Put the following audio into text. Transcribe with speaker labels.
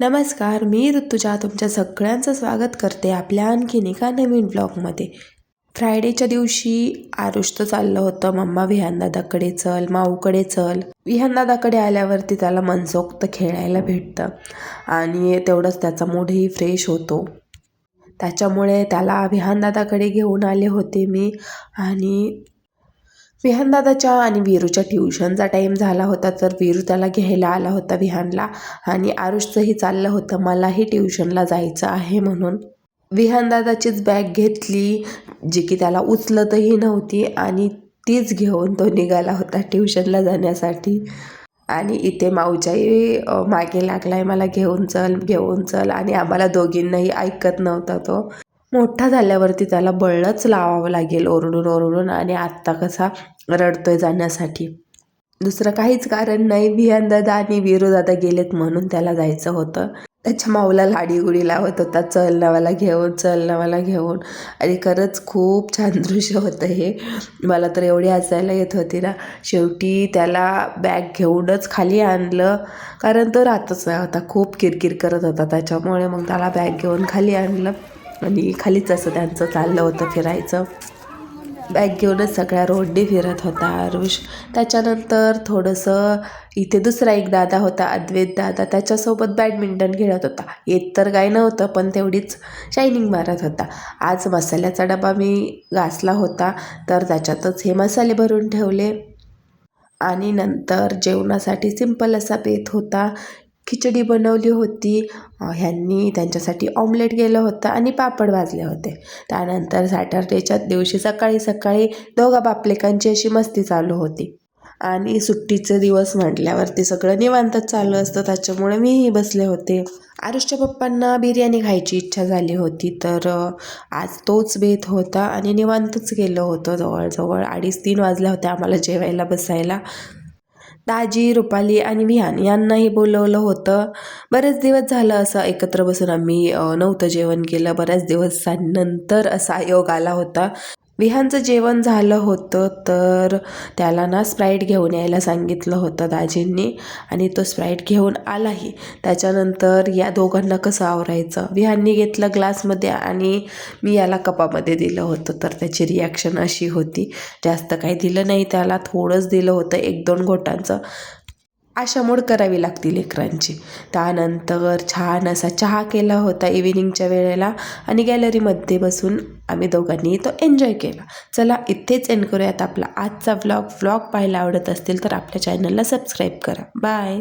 Speaker 1: नमस्कार, मी ऋतुजा तुमच्या सगळ्यांचं स्वागत करते आपल्या आणखीन एका नवीन ब्लॉगमध्ये. फ्रायडेच्या दिवशी आरुषचं चाललं होतं, मम्मा विहानदादाकडे चल, माऊकडे चल. विहानदादाकडे आल्यावरती त्याला मनसोक्त खेळायला भेटतं आणि तेवढंच त्याचा मूडही फ्रेश होतो. त्याच्यामुळे त्याला विहानदादाकडे घेऊन आले होते मी. आणि विहानदादाच्या आणि वीरूच्या ट्युशनचा टाईम झाला होता, तर वीरू त्याला घ्यायला आला होता विहानला. आणि आरुषचंही चाललं होतं मलाही ट्युशनला जायचं आहे म्हणून. विहानदादाचीच बॅग घेतली, जी की त्याला उचलतही नव्हती, आणि तीच घेऊन तो निघाला होता ट्युशनला जाण्यासाठी. आणि इथे माऊच्याही मागे लागलाय, मला घेऊन चल घेऊन चल. आणि आम्हाला दोघींनाही ऐकत नव्हता तो. मोठा झाल्यावरती त्याला बळच लावावं लागेल ओरडून ओरडून. आणि आत्ता कसा रडतोय जाण्यासाठी, दुसरं काहीच कारण नाही. विहानदादा आणि वीरूदादा गेलेत म्हणून त्याला जायचं होतं. त्याच्या माऊला लाडीगुडी लावत होता, चल ना मला घेऊन, चल ना मला घेऊन. आणि खरंच खूप छान दृश्य होतं हे. मला तर एवढी हसायला येत होती ना. शेवटी त्याला बॅग घेऊनच खाली आणलं, कारण तो राहतच नाही होता, खूप किरकिर करत होता. त्याच्यामुळे मग त्याला बॅग घेऊन खाली आणलं आणि खालीच असं त्यांचं चाललं होतं फिरायचं. बॅग घेऊनच सगळ्या रोडने फिरत होता आरुष. त्याच्यानंतर थोडंसं इथे दुसरा एक दादा होता, अद्वैत दादा, त्याच्यासोबत बॅडमिंटन खेळत होता. येत तर काय नव्हतं, पण तेवढीच शायनिंग मारत होता. आज मसाल्याचा डबा मी घासला होता, तर त्याच्यातच हे मसाले भरून ठेवले. आणि नंतर जेवणासाठी सिंपल असा बेत होता. खिचडी बनवली होती, ह्यांनी त्यांच्यासाठी ऑमलेट केलं होतं आणि पापड भाजले होते. त्यानंतर सॅटर्डेच्याच दिवशी सकाळी सकाळी दोघा बापलेकांची अशी मस्ती चालू होती. आणि सुट्टीचे दिवस म्हटल्यावरती सगळं निवांतच चालू असतं, त्याच्यामुळे मीही बसले होते. आरुषच्या पप्पांना बिर्याणी खायची इच्छा झाली होती, तर आज तोच बेत होता आणि निवांतच गेलं होतं. जवळजवळ 2:30-3 वाजल्या होत्या आम्हाला जेवायला बसायला. दाजी, रुपाली आणि विहान यांनाही बोलवलं होतं. बरेच दिवस झालं असं एकत्र बसून आम्ही नव्हतं जेवण केलं. बऱ्याच दिवसांनंतर असा योग आला होता. विहानचं जेवण झालं होतं, तर त्याला ना स्प्राईट घेऊन यायला सांगितलं होतं दाजींनी, आणि तो स्प्राईट घेऊन आलाही. त्याच्यानंतर या दोघांना कसं आवरायचं, विहाननी घेतलं ग्लासमध्ये आणि मी याला कपामध्ये दिलं होतं. तर त्याची रिॲक्शन अशी होती, जास्त काही दिलं नाही त्याला, थोडंच दिलं होतं, 1-2 घोटांचं. अशा मूड करावी लागती लेकरांची. त्यानंतर छान असा चहा केला होता इव्हिनिंगच्या वेळेला, आणि गॅलरीमध्ये बसून आम्ही दोघांनी तो एन्जॉय केला. चला इथेच एंड करूयात आपला आजचा व्लॉग. पाहायला आवडत असतील तर आपल्या चॅनलला सबस्क्राईब करा. बाय.